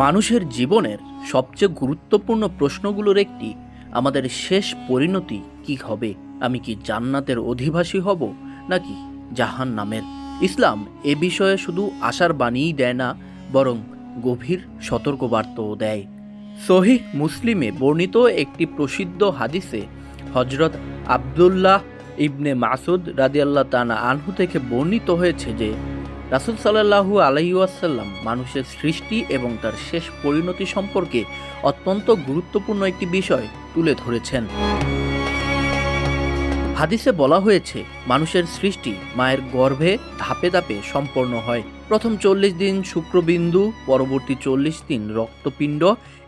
মানুষের জীবনের সবচেয়ে গুরুত্বপূর্ণ প্রশ্নগুলোর একটি আমাদের শেষ পরিণতি কি হবে। আমি কি জান্নাতের অধিবাসী হব নাকি জাহান্নামের? ইসলাম এ বিষয়ে শুধু আশার বাণীই দেয় না, বরং গভীর সতর্কবার্তাও দেয়। সহিহ মুসলিমে বর্ণিত একটি প্রসিদ্ধ হাদিসে হজরত আবদুল্লাহ ইবনে মাসুদ রাদিয়াল্লাহু তাআলা আনহু থেকে বর্ণিত হয়েছে যে রাসূল সাল্লাল্লাহু আলাইহি ওয়াসাল্লাম মানুষের সৃষ্টি এবং তার শেষ পরিণতি সম্পর্কে অত্যন্ত গুরুত্বপূর্ণ একটি বিষয় তুলে ধরেছেন। হাদিসে বলা হয়েছে, মানুষের সৃষ্টি মায়ের গর্ভে ধাপে ধাপে সম্পন্ন হয়। প্রথম 40 দিন শুক্রবিন্দু, পরবর্তী 40 দিন রক্তপিণ্ড,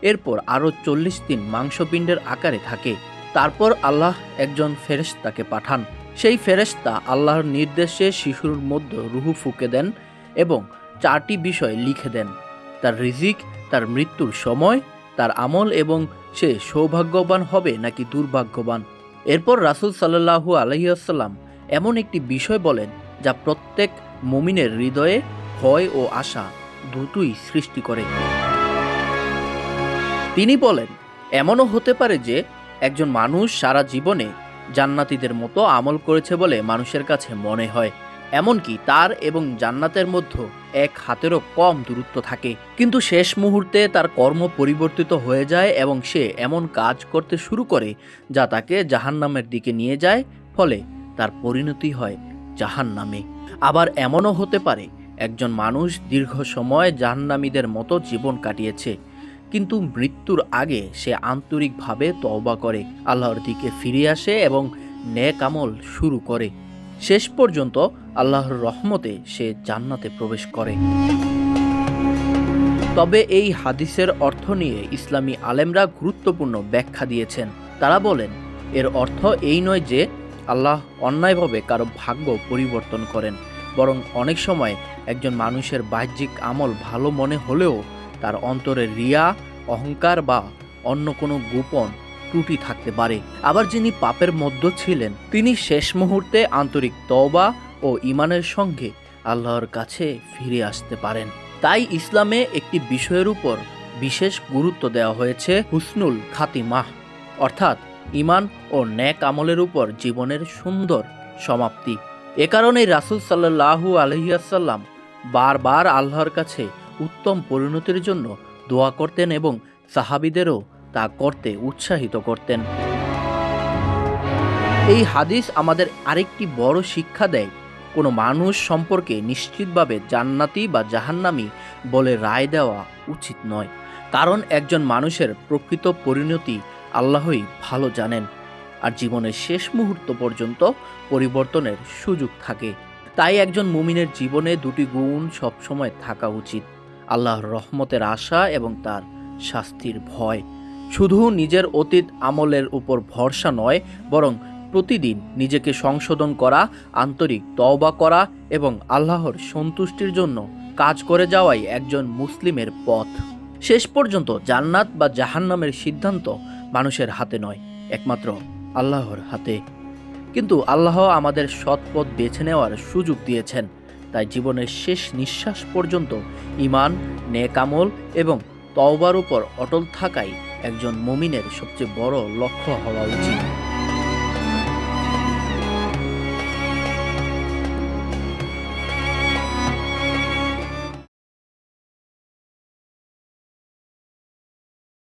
এরপর আরও 40 দিন মাংসপিণ্ডের আকারে থাকে। তারপর আল্লাহ একজন ফেরেশতাকে পাঠান। সেই ফেরেশতা আল্লাহর নির্দেশে শিশুর মধ্যে রুহু ফুঁকে দেন এবং 4টি বিষয় লিখে দেন: তার রিজিক, তার মৃত্যুর সময়, তার আমল এবং সে সৌভাগ্যবান হবে নাকি দুর্ভাগ্যবান। এরপর রাসূল সাল্লাল্লাহু আলাইহি ওয়াসাল্লাম এমন একটি বিষয় বলেন যা প্রত্যেক মুমিনের হৃদয়ে ভয় ও আশা দুটোই সৃষ্টি করে। তিনি বলেন, এমনও হতে পারে যে একজন মানুষ সারা জীবনে জান্নাতীদের মতো আমল করেছে বলে মানুষের কাছে মনে হয়, এমনকি তার এবং জান্নাতের মধ্যে এক হাতেরও কম দূরত্ব থাকে। কিন্তু শেষ মুহূর্তে তার কর্ম পরিবর্তিত হয়ে যায় এবং সে এমন কাজ করতে শুরু করে যা তাকে জাহান্নামের দিকে নিয়ে যায়, ফলে তার পরিণতি হয় জাহান্নামে। আবার এমনও হতে পারে একজন মানুষ দীর্ঘ সময় জাহান্নামীদের মতো জীবন কাটিয়েছে, কিন্তু মৃত্যুর আগে সে আন্তরিকভাবে তওবা করে, আল্লাহর দিকে ফিরে আসে এবং নেক আমল শুরু করে। শেষ পর্যন্ত আল্লাহর রহমতে সে জান্নাতে প্রবেশ করে। তবে এই হাদিসের অর্থ নিয়ে ইসলামী আলেমরা গুরুত্বপূর্ণ ব্যাখ্যা দিয়েছেন। তারা বলেন, এর অর্থ এই নয় যে আল্লাহ অন্যায়ভাবে কারো ভাগ্য পরিবর্তন করেন, বরং অনেক সময় একজন মানুষের বাহ্যিক আমল ভালো মনে হলেও তার অন্তরে রিয়া, অহংকার বা অন্য কোনো গোপন ত্রুটি থাকতে পারে। আবার যিনি পাপের মধ্যে ছিলেন, তিনি শেষ মুহূর্তে আন্তরিক তওবা ও ঈমানের সঙ্গে আল্লাহর কাছে ফিরে আসতে পারেন। তাই ইসলামে একটি বিষয়ের উপর বিশেষ গুরুত্ব দেওয়া হয়েছে, হুসনুল খাতিমাহ, অর্থাৎ ঈমান ও নেক আমলের উপর জীবনের সুন্দর সমাপ্তি। এ কারণেই রাসূল সাল্লাল্লাহু আলাইহি ওয়াসাল্লাম বারবার আল্লাহর কাছে উত্তম পরিণতির জন্য দোয়া করতেন এবং সাহাবীদেরও তা করতে উৎসাহিত করতেন। এই হাদিস আমাদের আরেকটি বড় শিক্ষা দেয়, কোনো মানুষ সম্পর্কে নিশ্চিতভাবে জান্নাতি বা জাহান্নামী বলে রায় দেওয়া উচিত নয়, কারণ একজন মানুষের প্রকৃত পরিণতি আল্লাহই ভালো জানেন, আর জীবনের শেষ মুহূর্ত পর্যন্ত পরিবর্তনের সুযোগ থাকে। তাই একজন মুমিনের জীবনে দুটি গুণ সবসময় থাকা উচিত: আল্লাহর রহমতের আশা এবং তার শাস্তির ভয়। শুধু নিজের অতীত আমলের উপর ভরসা নয়, বরং প্রতিদিন নিজেকে সংশোধন করা, আন্তরিক তওবা করা এবং আল্লাহর সন্তুষ্টির জন্য কাজ করে যাওয়াই একজন মুসলিমের পথ। শেষ পর্যন্ত জান্নাত বা জাহান্নামের সিদ্ধান্ত মানুষের হাতে নয়, একমাত্র আল্লাহর হাতে। কিন্তু আল্লাহ আমাদের সৎ পথ বেছে নেওয়ার সুযোগ দিয়েছেন, তাই জীবনের শেষ নিঃশ্বাস পর্যন্ত ঈমান, নেক আমল এবং তওবার উপর অটল থাকাই একজন মুমিনের সবচেয়ে বড় লক্ষ্য হওয়া উচিত।